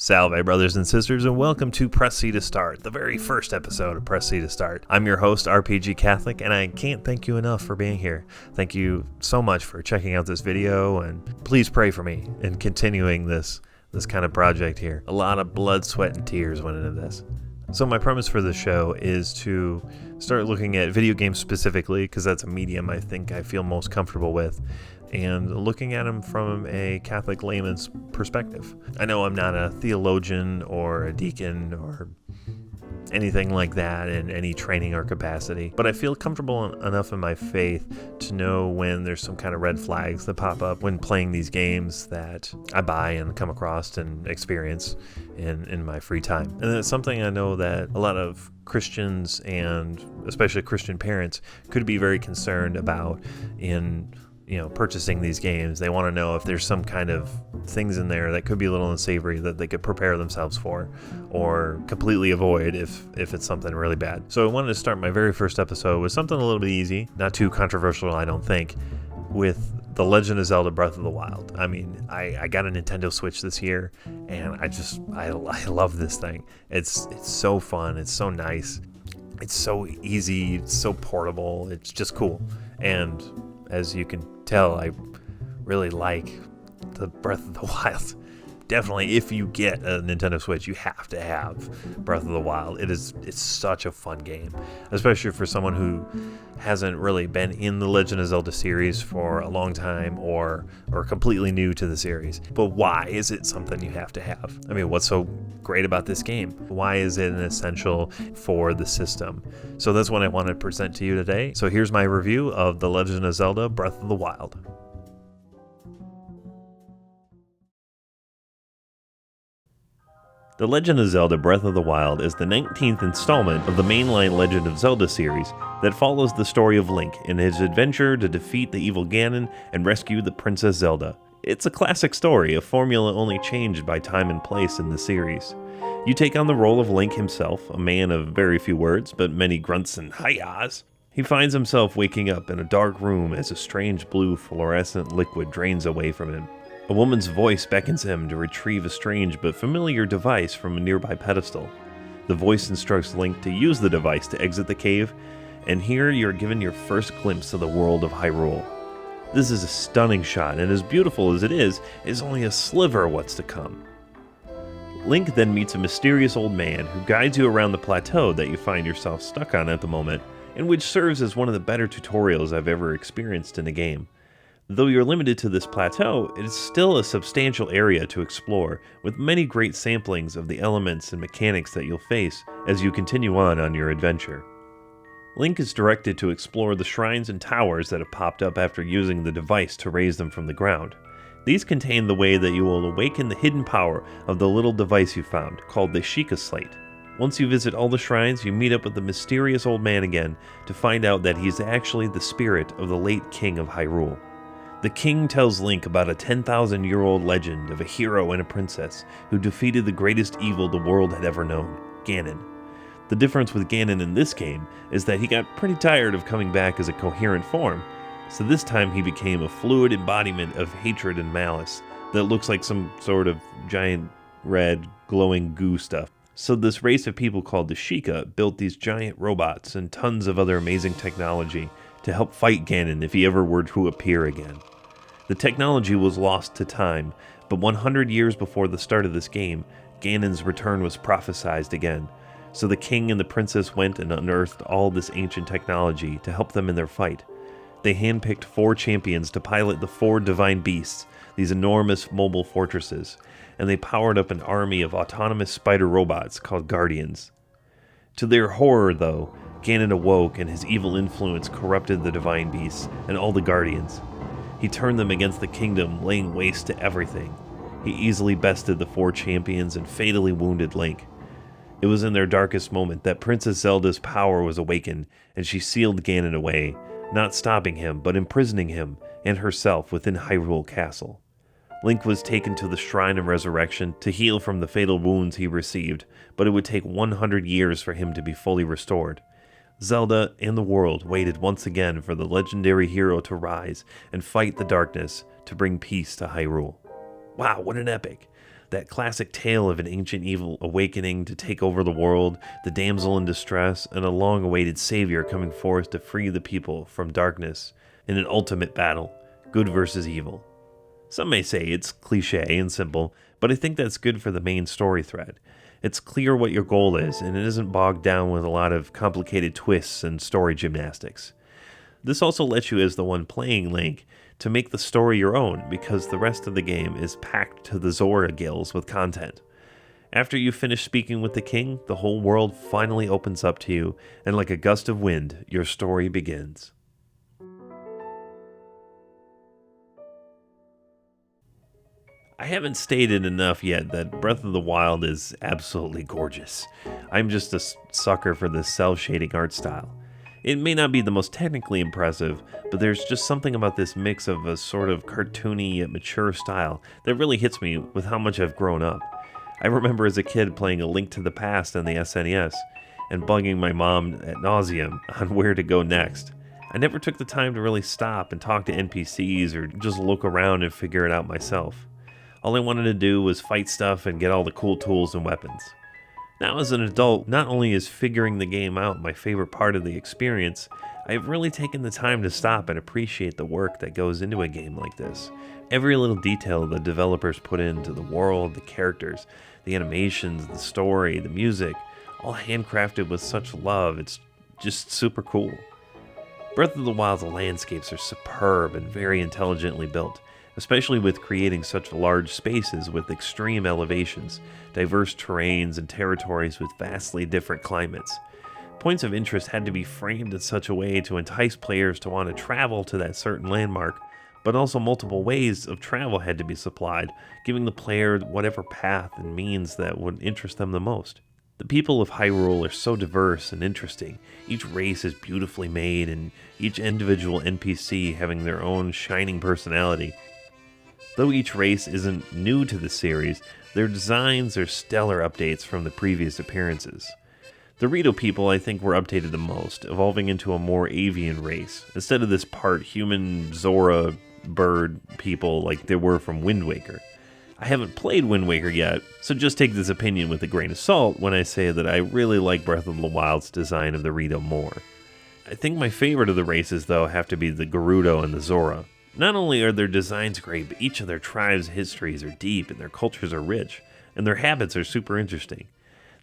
Salve, brothers and sisters, and welcome to Press C to Start, the very first episode of Press C to Start. I'm your host, RPG Catholic, and I can't thank you enough for being here. Thank you so much for checking out this video, and please pray for me in continuing this kind of project here. A lot of blood, sweat, and tears went into this. So my premise for the show is to start looking at video games specifically, because that's a medium I think I feel most comfortable with, and looking at them from a Catholic layman's perspective. I know I'm not a theologian or a deacon or anything like that in any training or capacity, but I feel comfortable enough in my faith to know when there's some kind of red flags that pop up when playing these games that I buy and come across and experience in my free time. And it's something I know that a lot of Christians and especially Christian parents could be very concerned about in purchasing these games. They want to know if there's some kind of things in there that could be a little unsavory that they could prepare themselves for or completely avoid if it's something really bad. So I wanted to start my very first episode with something a little bit easy, not too controversial, I don't think, with The Legend of Zelda Breath of the Wild. I mean, I got a Nintendo Switch this year, and I love this thing. It's so fun. It's so nice. It's so easy. It's so portable. It's just cool. And as you can tell, I really like the Breath of the Wild. Definitely, if you get a Nintendo Switch, you have to have Breath of the Wild. It's such a fun game, especially for someone who hasn't really been in the Legend of Zelda series for a long time or completely new to the series. But why is it something you have to have? I mean, what's so great about this game? Why is it an essential for the system? So that's what I want to present to you today. So here's my review of The Legend of Zelda Breath of the Wild. The Legend of Zelda Breath of the Wild is the 19th installment of the mainline Legend of Zelda series that follows the story of Link in his adventure to defeat the evil Ganon and rescue the Princess Zelda. It's a classic story, a formula only changed by time and place in the series. You take on the role of Link himself, a man of very few words, but many grunts and hi-yahs. He finds himself waking up in a dark room as a strange blue fluorescent liquid drains away from him. A woman's voice beckons him to retrieve a strange but familiar device from a nearby pedestal. The voice instructs Link to use the device to exit the cave, and here you're given your first glimpse of the world of Hyrule. This is a stunning shot, and as beautiful as it is only a sliver of what's to come. Link then meets a mysterious old man who guides you around the plateau that you find yourself stuck on at the moment, and which serves as one of the better tutorials I've ever experienced in a game. Though you're limited to this plateau, it is still a substantial area to explore, with many great samplings of the elements and mechanics that you'll face as you continue on your adventure. Link is directed to explore the shrines and towers that have popped up after using the device to raise them from the ground. These contain the way that you will awaken the hidden power of the little device you found, called the Sheikah Slate. Once you visit all the shrines, you meet up with the mysterious old man again to find out that he's actually the spirit of the late king of Hyrule. The king tells Link about a 10,000-year-old legend of a hero and a princess who defeated the greatest evil the world had ever known, Ganon. The difference with Ganon in this game is that he got pretty tired of coming back as a coherent form, so this time he became a fluid embodiment of hatred and malice that looks like some sort of giant red glowing goo stuff. So this race of people called the Sheikah built these giant robots and tons of other amazing technology to help fight Ganon if he ever were to appear again. The technology was lost to time, but 100 years before the start of this game, Ganon's return was prophesied again. So the king and the princess went and unearthed all this ancient technology to help them in their fight. They handpicked 4 champions to pilot the 4 divine beasts, these enormous mobile fortresses, and they powered up an army of autonomous spider robots called Guardians. To their horror, though, Ganon awoke and his evil influence corrupted the divine beasts and all the Guardians. He turned them against the kingdom, laying waste to everything. He easily bested the 4 champions and fatally wounded Link. It was in their darkest moment that Princess Zelda's power was awakened, and she sealed Ganon away, not stopping him, but imprisoning him and herself within Hyrule Castle. Link was taken to the Shrine of Resurrection to heal from the fatal wounds he received, but it would take 100 years for him to be fully restored. Zelda and the world waited once again for the legendary hero to rise and fight the darkness to bring peace to Hyrule. Wow, what an epic! That classic tale of an ancient evil awakening to take over the world, the damsel in distress, and a long-awaited savior coming forth to free the people from darkness in an ultimate battle, good versus evil. Some may say it's cliche and simple, but I think that's good for the main story thread. It's clear what your goal is, and it isn't bogged down with a lot of complicated twists and story gymnastics. This also lets you, as the one playing Link, to make the story your own, because the rest of the game is packed to the Zora gills with content. After you finish speaking with the king, the whole world finally opens up to you, and like a gust of wind, your story begins. I haven't stated enough yet that Breath of the Wild is absolutely gorgeous. I'm just a sucker for this cel-shading art style. It may not be the most technically impressive, but there's just something about this mix of a sort of cartoony yet mature style that really hits me with how much I've grown up. I remember as a kid playing A Link to the Past on the SNES and bugging my mom ad nauseum on where to go next. I never took the time to really stop and talk to NPCs or just look around and figure it out myself. All I wanted to do was fight stuff and get all the cool tools and weapons. Now as an adult, not only is figuring the game out my favorite part of the experience, I've really taken the time to stop and appreciate the work that goes into a game like this. Every little detail the developers put into the world, the characters, the animations, the story, the music, all handcrafted with such love, it's just super cool. Breath of the Wild's landscapes are superb and very intelligently built, especially with creating such large spaces with extreme elevations, diverse terrains, and territories with vastly different climates. Points of interest had to be framed in such a way to entice players to want to travel to that certain landmark, but also multiple ways of travel had to be supplied, giving the player whatever path and means that would interest them the most. The people of Hyrule are so diverse and interesting. Each race is beautifully made, and each individual NPC having their own shining personality. Though each race isn't new to the series, their designs are stellar updates from the previous appearances. The Rito people I think were updated the most, evolving into a more avian race, instead of this part human Zora bird people like they were from Wind Waker. I haven't played Wind Waker yet, so just take this opinion with a grain of salt when I say that I really like Breath of the Wild's design of the Rito more. I think my favorite of the races though have to be the Gerudo and the Zora. Not only are their designs great, but each of their tribes' histories are deep and their cultures are rich, and their habits are super interesting.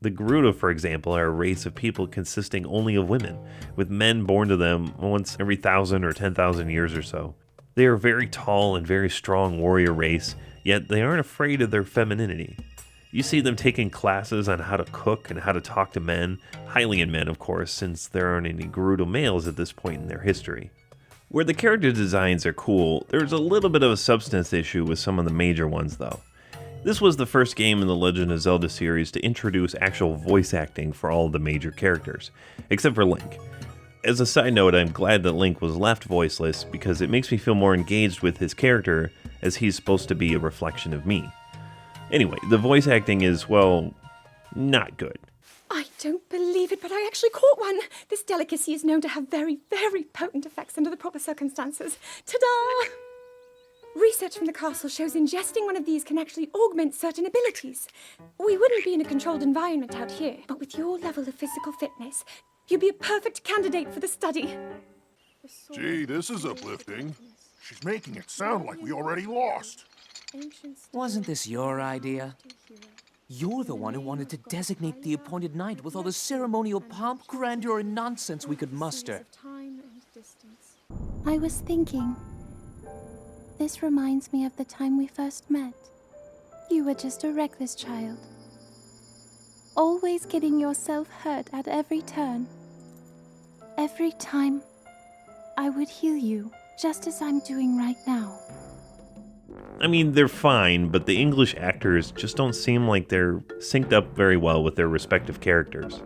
The Gerudo, for example, are a race of people consisting only of women, with men born to them once every 1,000 or 10,000 years or so. They are a very tall and very strong warrior race, yet they aren't afraid of their femininity. You see them taking classes on how to cook and how to talk to men, Hylian men of course, since there aren't any Gerudo males at this point in their history. Where the character designs are cool, there's a little bit of a substance issue with some of the major ones though. This was the first game in the Legend of Zelda series to introduce actual voice acting for all of the major characters, except for Link. As a side note, I'm glad that Link was left voiceless because it makes me feel more engaged with his character, as he's supposed to be a reflection of me. Anyway, the voice acting is, well, not good. I don't believe it, but I actually caught one. This delicacy is known to have very, very potent effects under the proper circumstances. Ta-da! Research from the castle shows ingesting one of these can actually augment certain abilities. We wouldn't be in a controlled environment out here, but with your level of physical fitness, you'd be a perfect candidate for the study. Gee, this is uplifting. She's making it sound like we already lost. Wasn't this your idea? You're the one who wanted to designate the appointed night with all the ceremonial pomp, grandeur, and nonsense we could muster. I was thinking. This reminds me of the time we first met. You were just a reckless child. Always getting yourself hurt at every turn. Every time, I would heal you, just as I'm doing right now. I mean, they're fine, but the English actors just don't seem like they're synced up very well with their respective characters.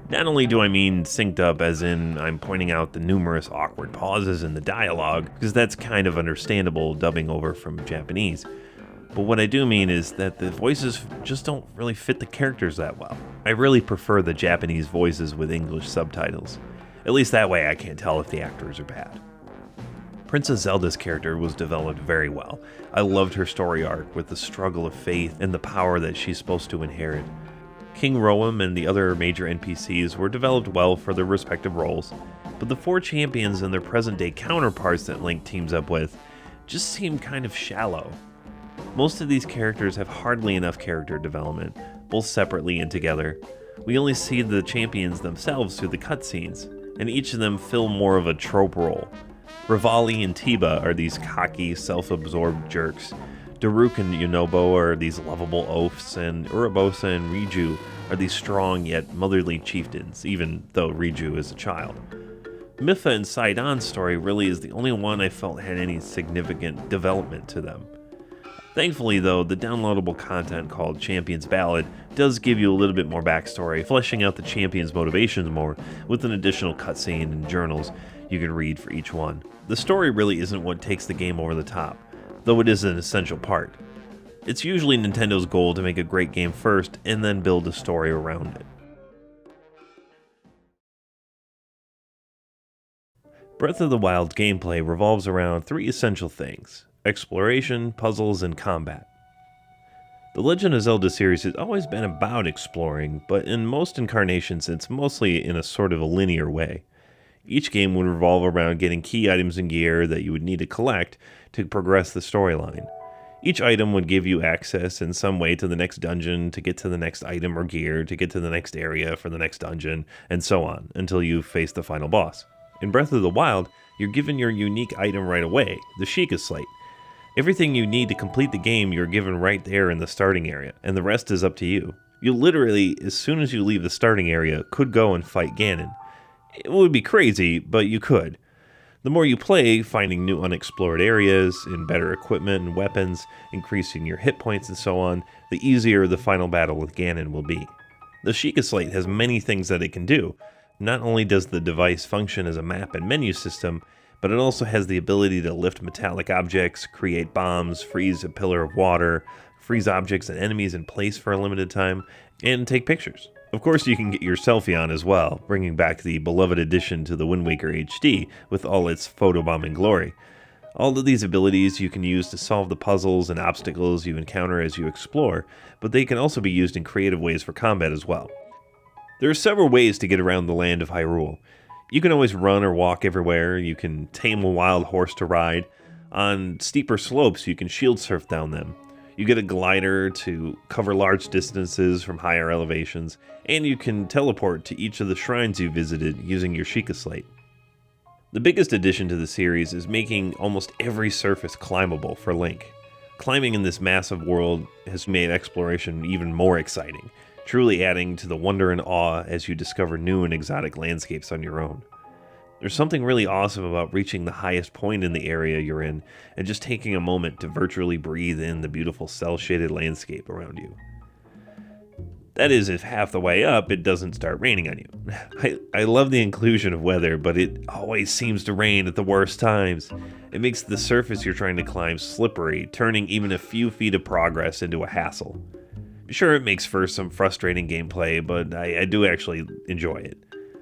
Not only do I mean synced up as in I'm pointing out the numerous awkward pauses in the dialogue, because that's kind of understandable dubbing over from Japanese, but what I do mean is that the voices just don't really fit the characters that well. I really prefer the Japanese voices with English subtitles. At least that way I can't tell if the actors are bad. Princess Zelda's character was developed very well. I loved her story arc with the struggle of faith and the power that she's supposed to inherit. King Roam and the other major NPCs were developed well for their respective roles, but the 4 champions and their present-day counterparts that Link teams up with just seem kind of shallow. Most of these characters have hardly enough character development, both separately and together. We only see the champions themselves through the cutscenes, and each of them fill more of a trope role. Rivali and Tiba are these cocky, self-absorbed jerks. Daruk and Yunobo are these lovable oafs, and Urabosa and Riju are these strong yet motherly chieftains, even though Riju is a child. Mipha and Sidon's story really is the only one I felt had any significant development to them. Thankfully though, the downloadable content called Champion's Ballad does give you a little bit more backstory, fleshing out the champions' motivations more, with an additional cutscene and journals you can read for each one. The story really isn't what takes the game over the top, though it is an essential part. It's usually Nintendo's goal to make a great game first, and then build a story around it. Breath of the Wild's gameplay revolves around 3 essential things: exploration, puzzles, and combat. The Legend of Zelda series has always been about exploring, but in most incarnations it's mostly in a sort of a linear way. Each game would revolve around getting key items and gear that you would need to collect to progress the storyline. Each item would give you access in some way to the next dungeon, to get to the next item or gear, to get to the next area for the next dungeon, and so on, until you face the final boss. In Breath of the Wild, you're given your unique item right away, the Sheikah Slate. Everything you need to complete the game you're given right there in the starting area, and the rest is up to you. You literally, as soon as you leave the starting area, could go and fight Ganon. It would be crazy, but you could. The more you play, finding new unexplored areas, and better equipment and weapons, increasing your hit points and so on, the easier the final battle with Ganon will be. The Sheikah Slate has many things that it can do. Not only does the device function as a map and menu system, but it also has the ability to lift metallic objects, create bombs, freeze a pillar of water, freeze objects and enemies in place for a limited time, and take pictures. Of course, you can get your selfie on as well, bringing back the beloved addition to the Wind Waker HD with all its photobombing glory. All of these abilities you can use to solve the puzzles and obstacles you encounter as you explore, but they can also be used in creative ways for combat as well. There are several ways to get around the land of Hyrule. You can always run or walk everywhere, you can tame a wild horse to ride. On steeper slopes, you can shield surf down them. You get a glider to cover large distances from higher elevations, and you can teleport to each of the shrines you visited using your Sheikah Slate. The biggest addition to the series is making almost every surface climbable for Link. Climbing in this massive world has made exploration even more exciting, truly adding to the wonder and awe as you discover new and exotic landscapes on your own. There's something really awesome about reaching the highest point in the area you're in and just taking a moment to virtually breathe in the beautiful cel-shaded landscape around you. That is, if half the way up it doesn't start raining on you. I love the inclusion of weather, but it always seems to rain at the worst times. It makes the surface you're trying to climb slippery, turning even a few feet of progress into a hassle. Sure, it makes for some frustrating gameplay, but I do actually enjoy it.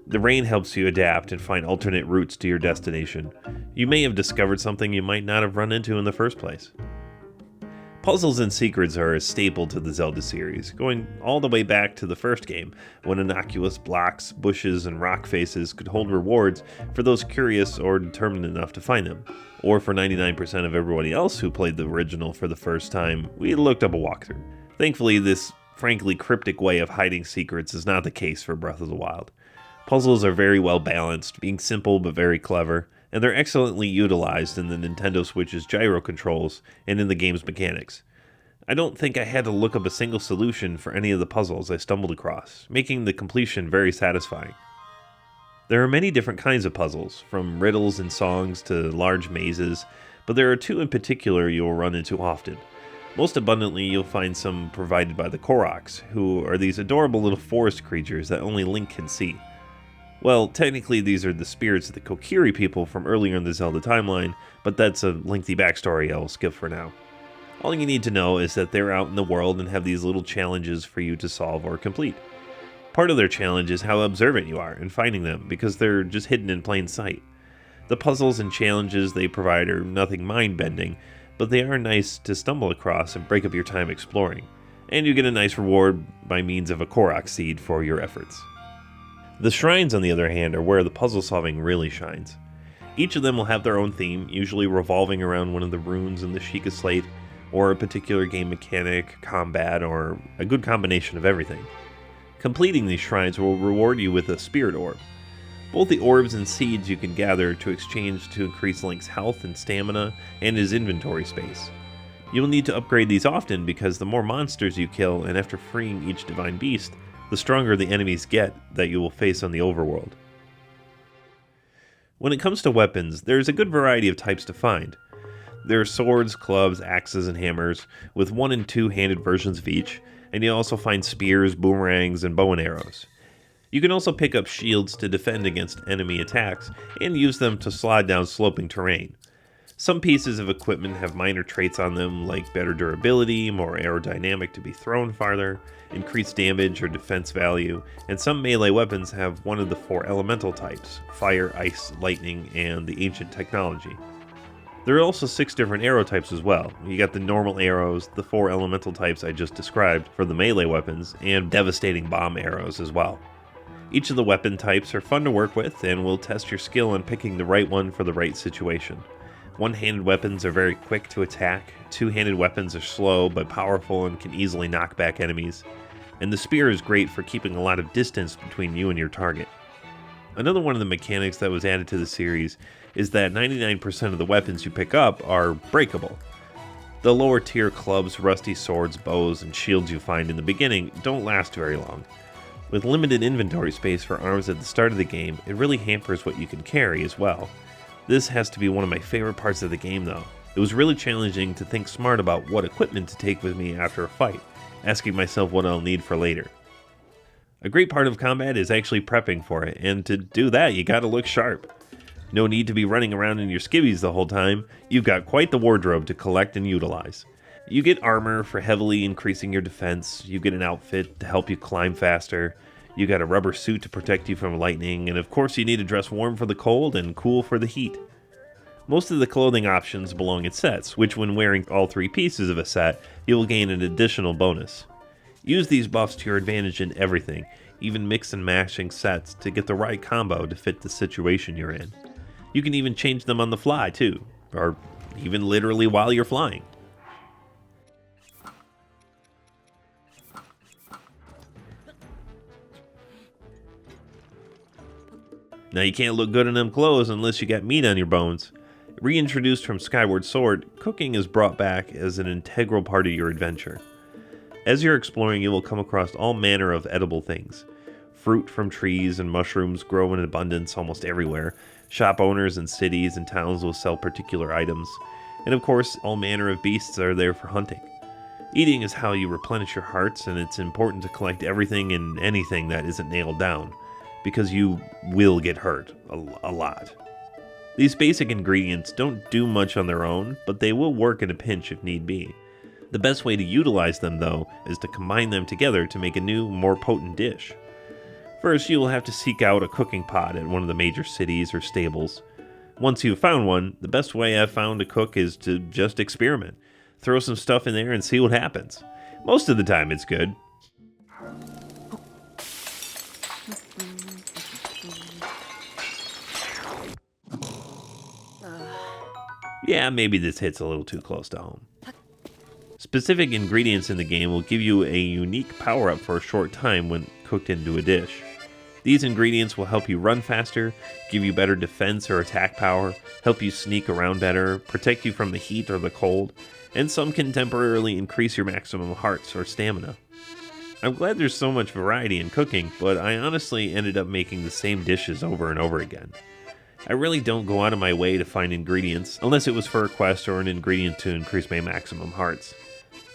The rain helps you adapt and find alternate routes to your destination. You may have discovered something you might not have run into in the first place. Puzzles and secrets are a staple to the Zelda series, going all the way back to the first game, when innocuous blocks, bushes, and rock faces could hold rewards for those curious or determined enough to find them. Or for 99% of everybody else who played the original for the first time, we looked up a walkthrough. Thankfully, this frankly cryptic way of hiding secrets is not the case for Breath of the Wild. Puzzles are very well balanced, being simple but very clever, and they're excellently utilized in the Nintendo Switch's gyro controls and in the game's mechanics. I don't think I had to look up a single solution for any of the puzzles I stumbled across, making the completion very satisfying. There are many different kinds of puzzles, from riddles and songs to large mazes, but there are 2 in particular you'll run into often. Most abundantly, you'll find some provided by the Koroks, who are these adorable little forest creatures that only Link can see. Well, technically these are the spirits of the Kokiri people from earlier in the Zelda timeline, but that's a lengthy backstory I'll skip for now. All you need to know is that they're out in the world and have these little challenges for you to solve or complete. Part of their challenge is how observant you are in finding them, because they're just hidden in plain sight. The puzzles and challenges they provide are nothing mind-bending, but they are nice to stumble across and break up your time exploring, and you get a nice reward by means of a Korok seed for your efforts. The shrines, on the other hand, are where the puzzle solving really shines. Each of them will have their own theme, usually revolving around one of the runes in the Sheikah Slate, or a particular game mechanic, combat, or a good combination of everything. Completing these shrines will reward you with a Spirit Orb. Both the orbs and seeds you can gather to exchange to increase Link's health and stamina and his inventory space. You will need to upgrade these often because the more monsters you kill, and after freeing each divine beast, the stronger the enemies get that you will face on the overworld. When it comes to weapons, there is a good variety of types to find. There are swords, clubs, axes, and hammers, with 1- and 2-handed versions of each, and you'll also find spears, boomerangs, and bow and arrows. You can also pick up shields to defend against enemy attacks, and use them to slide down sloping terrain. Some pieces of equipment have minor traits on them, like better durability, more aerodynamic to be thrown farther, increased damage or defense value, and some melee weapons have one of the 4 elemental types: fire, ice, lightning, and the ancient technology. There are also 6 different arrow types as well. You got the normal arrows, the 4 elemental types I just described for the melee weapons, and devastating bomb arrows as well. Each of the weapon types are fun to work with and will test your skill on picking the right one for the right situation. One-handed weapons are very quick to attack, 2-handed weapons are slow but powerful and can easily knock back enemies, and the spear is great for keeping a lot of distance between you and your target. Another one of the mechanics that was added to the series is that 99% of the weapons you pick up are breakable. The lower tier clubs, rusty swords, bows, and shields you find in the beginning don't last very long. With limited inventory space for arms at the start of the game, it really hampers what you can carry as well. This has to be one of my favorite parts of the game though. It was really challenging to think smart about what equipment to take with me after a fight, asking myself what I'll need for later. A great part of combat is actually prepping for it, and to do that you gotta look sharp. No need to be running around in your skivvies the whole time, you've got quite the wardrobe to collect and utilize. You get armor for heavily increasing your defense, you get an outfit to help you climb faster, you got a rubber suit to protect you from lightning, and of course you need to dress warm for the cold and cool for the heat. Most of the clothing options belong in sets, which when wearing all 3 pieces of a set, you will gain an additional bonus. Use these buffs to your advantage in everything, even mix and matching sets to get the right combo to fit the situation you're in. You can even change them on the fly too, or even literally while you're flying. Now you can't look good in them clothes unless you got meat on your bones. Reintroduced from Skyward Sword, cooking is brought back as an integral part of your adventure. As you're exploring, you will come across all manner of edible things. Fruit from trees and mushrooms grow in abundance almost everywhere. Shop owners in cities and towns will sell particular items. And of course, all manner of beasts are there for hunting. Eating is how you replenish your hearts, and it's important to collect everything and anything that isn't nailed down, because you will get hurt a lot. These basic ingredients don't do much on their own, but they will work in a pinch if need be. The best way to utilize them, though, is to combine them together to make a new, more potent dish. First, you will have to seek out a cooking pot at one of the major cities or stables. Once you've found one, the best way I've found to cook is to just experiment. Throw some stuff in there and see what happens. Most of the time it's good. Yeah, maybe this hits a little too close to home. Specific ingredients in the game will give you a unique power-up for a short time when cooked into a dish. These ingredients will help you run faster, give you better defense or attack power, help you sneak around better, protect you from the heat or the cold, and some can temporarily increase your maximum hearts or stamina. I'm glad there's so much variety in cooking, but I honestly ended up making the same dishes over and over again. I really don't go out of my way to find ingredients, unless it was for a quest or an ingredient to increase my maximum hearts.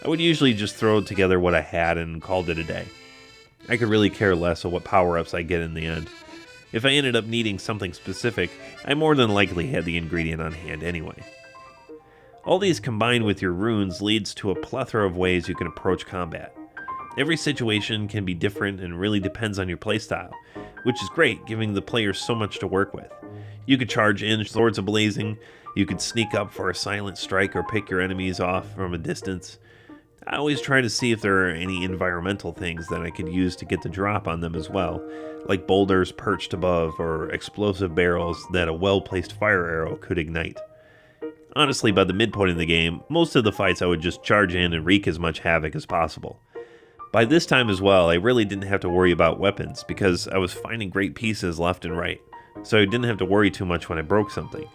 I would usually just throw together what I had and called it a day. I could really care less of what power-ups I get in the end. If I ended up needing something specific, I more than likely had the ingredient on hand anyway. All these combined with your runes leads to a plethora of ways you can approach combat. Every situation can be different and really depends on your playstyle, which is great, giving the players so much to work with. You could charge in, swords a-blazing. You could sneak up for a silent strike or pick your enemies off from a distance. I always try to see if there are any environmental things that I could use to get the drop on them as well, like boulders perched above or explosive barrels that a well-placed fire arrow could ignite. Honestly, by the midpoint of the game, most of the fights I would just charge in and wreak as much havoc as possible. By this time as well, I really didn't have to worry about weapons because I was finding great pieces left and right, so I didn't have to worry too much when I broke something.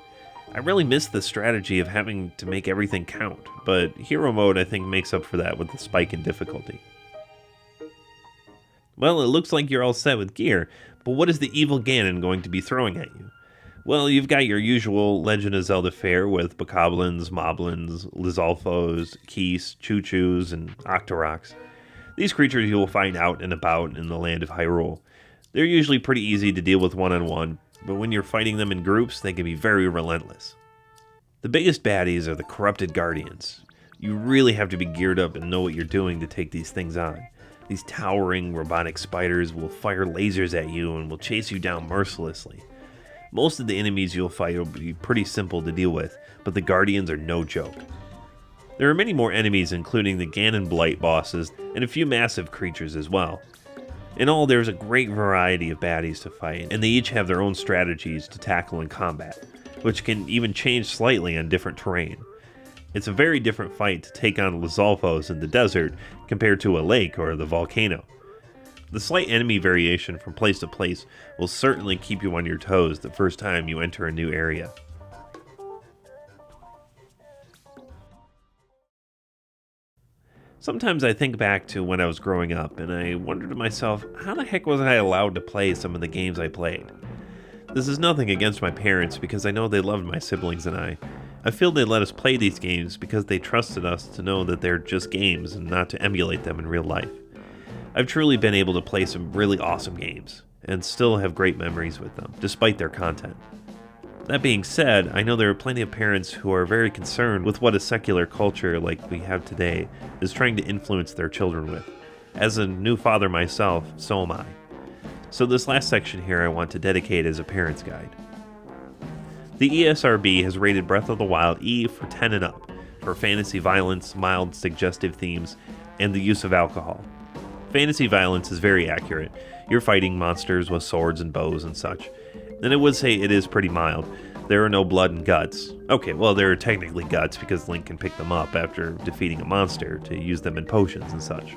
I really missed the strategy of having to make everything count, but Hero Mode I think makes up for that with the spike in difficulty. Well, it looks like you're all set with gear, but what is the evil Ganon going to be throwing at you? Well, you've got your usual Legend of Zelda fare with Bokoblins, Moblins, Lizalfos, Keese, Choo-Choos, and Octoroks. These creatures you will find out and about in the land of Hyrule. They're usually pretty easy to deal with one-on-one, but when you're fighting them in groups, they can be very relentless. The biggest baddies are the corrupted guardians. You really have to be geared up and know what you're doing to take these things on. These towering robotic spiders will fire lasers at you and will chase you down mercilessly. Most of the enemies you'll fight will be pretty simple to deal with, but the guardians are no joke. There are many more enemies, including the Ganon Blight bosses and a few massive creatures as well. In all, there's a great variety of baddies to fight, and they each have their own strategies to tackle in combat, which can even change slightly on different terrain. It's a very different fight to take on Lizalfos in the desert compared to a lake or the volcano. The slight enemy variation from place to place will certainly keep you on your toes the first time you enter a new area. Sometimes I think back to when I was growing up, and I wonder to myself, how the heck was I allowed to play some of the games I played? This is nothing against my parents, because I know they loved my siblings and I. I feel they let us play these games because they trusted us to know that they're just games and not to emulate them in real life. I've truly been able to play some really awesome games, and still have great memories with them, despite their content. That being said, I know there are plenty of parents who are very concerned with what a secular culture like we have today is trying to influence their children with. As a new father myself, so am I. So this last section here I want to dedicate as a parent's guide. The ESRB has rated Breath of the Wild E for 10 and up, for fantasy violence, mild suggestive themes, and the use of alcohol. Fantasy violence is very accurate. You're fighting monsters with swords and bows and such. And I would say it is pretty mild. There are no blood and guts. Okay, well, there are technically guts because Link can pick them up after defeating a monster to use them in potions and such.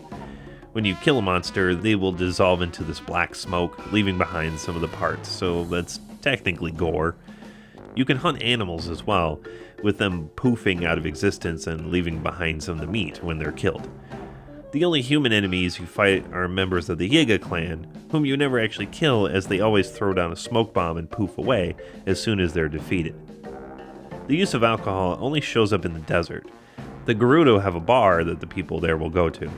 When you kill a monster, they will dissolve into this black smoke, leaving behind some of the parts, so that's technically gore. You can hunt animals as well, with them poofing out of existence and leaving behind some of the meat when they're killed. The only human enemies you fight are members of the Yiga clan, whom you never actually kill as they always throw down a smoke bomb and poof away as soon as they're defeated. The use of alcohol only shows up in the desert. The Gerudo have a bar that the people there will go to.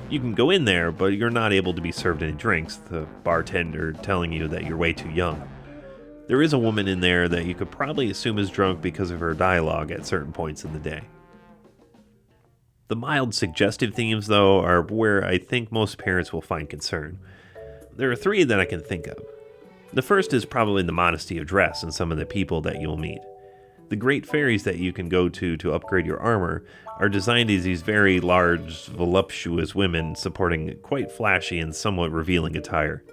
You can go in there, but you're not able to be served any drinks, the bartender telling you that you're way too young. There is a woman in there that you could probably assume is drunk because of her dialogue at certain points in the day. The mild suggestive themes, though, are where I think most parents will find concern. There are three that I can think of. The first is probably the modesty of dress and some of the people that you'll meet. The great fairies that you can go to upgrade your armor are designed as these very large, voluptuous women supporting quite flashy and somewhat revealing attire.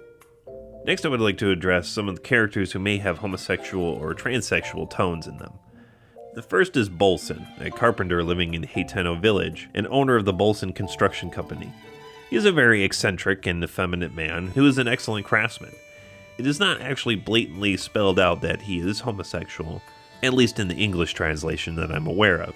Next, I would like to address some of the characters who may have homosexual or transsexual tones in them. The first is Bolson, a carpenter living in Heiteno Village, and owner of the Bolson Construction Company. He is a very eccentric and effeminate man who is an excellent craftsman. It is not actually blatantly spelled out that he is homosexual, at least in the English translation that I'm aware of.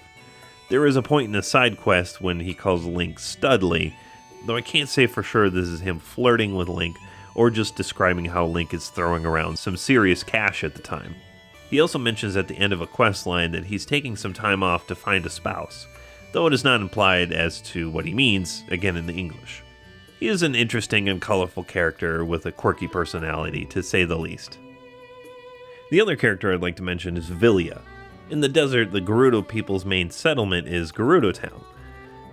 There is a point in a side quest when he calls Link Studley, though I can't say for sure this is him flirting with Link or just describing how Link is throwing around some serious cash at the time. He also mentions at the end of a quest line that he's taking some time off to find a spouse, though it is not implied as to what he means, again in the English. He is an interesting and colorful character with a quirky personality, to say the least. The other character I'd like to mention is Villia. In the desert, the Gerudo people's main settlement is Gerudo Town.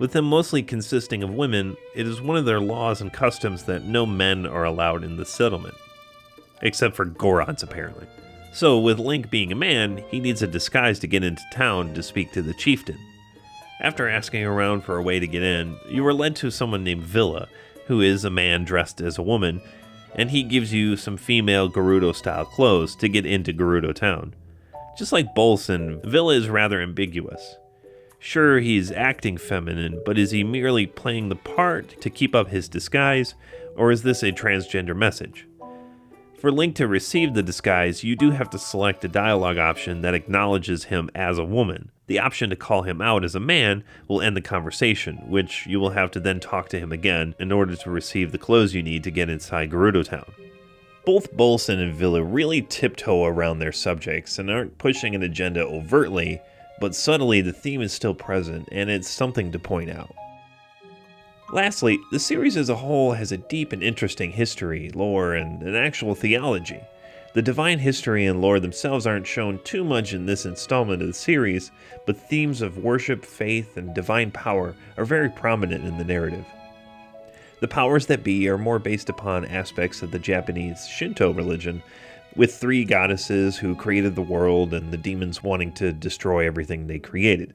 With them mostly consisting of women, it is one of their laws and customs that no men are allowed in the settlement. Except for Gorons, apparently. So, with Link being a man, he needs a disguise to get into town to speak to the chieftain. After asking around for a way to get in, you are led to someone named Villa, who is a man dressed as a woman, and he gives you some female Gerudo-style clothes to get into Gerudo Town. Just like Bolson, Villa is rather ambiguous. Sure, he's acting feminine, but is he merely playing the part to keep up his disguise, or is this a transgender message? For Link to receive the disguise, you do have to select a dialogue option that acknowledges him as a woman. The option to call him out as a man will end the conversation, which you will have to then talk to him again in order to receive the clothes you need to get inside Gerudo Town. Both Bolson and Villa really tiptoe around their subjects and aren't pushing an agenda overtly, but subtly the theme is still present and it's something to point out. Lastly, the series as a whole has a deep and interesting history, lore, and an actual theology. The divine history and lore themselves aren't shown too much in this installment of the series, but themes of worship, faith, and divine power are very prominent in the narrative. The powers that be are more based upon aspects of the Japanese Shinto religion, with 3 goddesses who created the world and the demons wanting to destroy everything they created.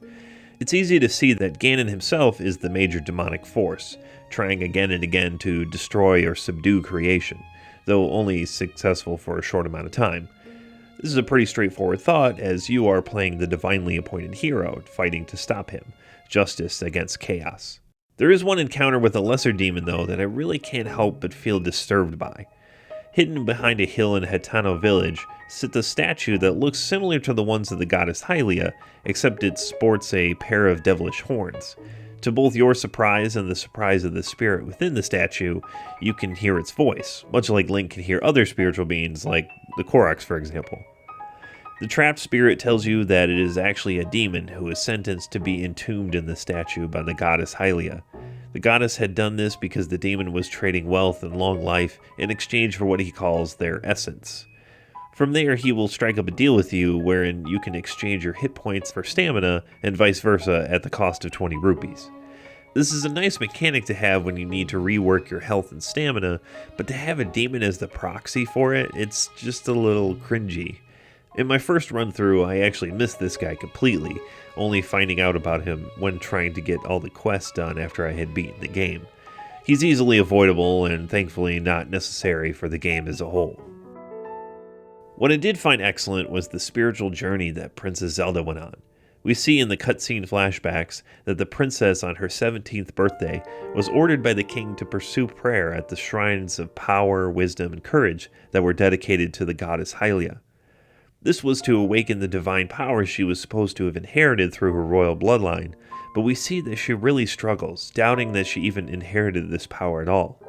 It's easy to see that Ganon himself is the major demonic force, trying again and again to destroy or subdue creation, though only successful for a short amount of time. This is a pretty straightforward thought, as you are playing the divinely appointed hero, fighting to stop him, justice against chaos. There is one encounter with a lesser demon, though, that I really can't help but feel disturbed by. Hidden behind a hill in Hitano village sits a statue that looks similar to the ones of the goddess Hylia, except it sports a pair of devilish horns. To both your surprise and the surprise of the spirit within the statue, you can hear its voice, much like Link can hear other spiritual beings, like the Koroks, for example. The trapped spirit tells you that it is actually a demon who is sentenced to be entombed in the statue by the goddess Hylia. The goddess had done this because the demon was trading wealth and long life in exchange for what he calls their essence. From there, he will strike up a deal with you wherein you can exchange your hit points for stamina and vice versa at the cost of 20 rupees. This is a nice mechanic to have when you need to rework your health and stamina, but to have a demon as the proxy for it, it's just a little cringy. In my first run through, I actually missed this guy completely, only finding out about him when trying to get all the quests done after I had beaten the game. He's easily avoidable and thankfully not necessary for the game as a whole. What I did find excellent was the spiritual journey that Princess Zelda went on. We see in the cutscene flashbacks that the princess on her 17th birthday was ordered by the king to pursue prayer at the shrines of power, wisdom, and courage that were dedicated to the goddess Hylia. This was to awaken the divine power she was supposed to have inherited through her royal bloodline, but we see that she really struggles, doubting that she even inherited this power at all.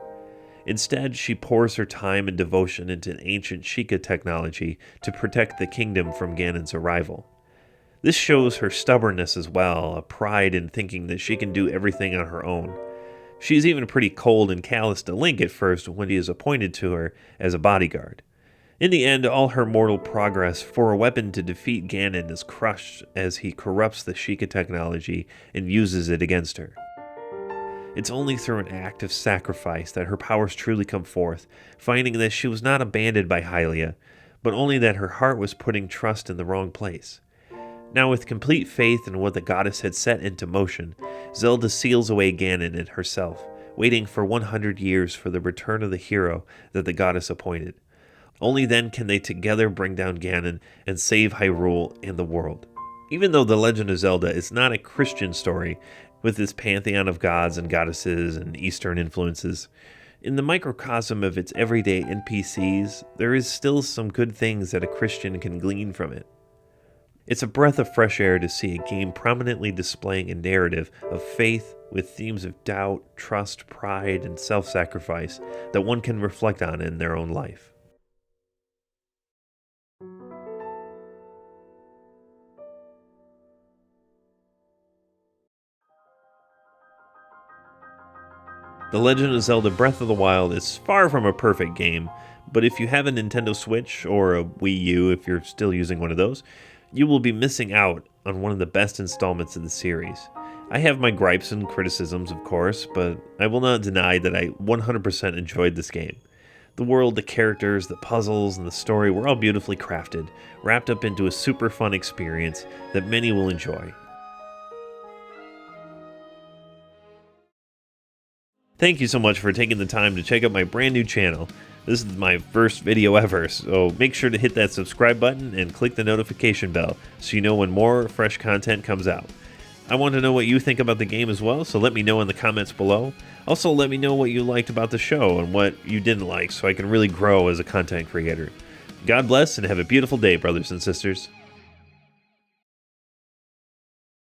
Instead, she pours her time and devotion into an ancient Sheikah technology to protect the kingdom from Ganon's arrival. This shows her stubbornness as well, a pride in thinking that she can do everything on her own. She's even pretty cold and callous to Link at first when he is appointed to her as a bodyguard. In the end, all her mortal progress for a weapon to defeat Ganon is crushed as he corrupts the Sheikah technology and uses it against her. It's only through an act of sacrifice that her powers truly come forth, finding that she was not abandoned by Hylia, but only that her heart was putting trust in the wrong place. Now, with complete faith in what the goddess had set into motion, Zelda seals away Ganon and herself, waiting for 100 years for the return of the hero that the goddess appointed. Only then can they together bring down Ganon and save Hyrule and the world. Even though The Legend of Zelda is not a Christian story, with its pantheon of gods and goddesses and Eastern influences, in the microcosm of its everyday NPCs, there is still some good things that a Christian can glean from it. It's a breath of fresh air to see a game prominently displaying a narrative of faith with themes of doubt, trust, pride, and self-sacrifice that one can reflect on in their own life. The Legend of Zelda Breath of the Wild is far from a perfect game, but if you have a Nintendo Switch or a Wii U if you're still using one of those, you will be missing out on one of the best installments of the series. I have my gripes and criticisms, of course, but I will not deny that I 100% enjoyed this game. The world, the characters, the puzzles, and the story were all beautifully crafted, wrapped up into a super fun experience that many will enjoy. Thank you so much for taking the time to check out my brand new channel. This is my first video ever, so make sure to hit that subscribe button and click the notification bell so you know when more fresh content comes out. I want to know what you think about the game as well, so let me know in the comments below. Also, let me know what you liked about the show and what you didn't like so I can really grow as a content creator. God bless and have a beautiful day, brothers and sisters.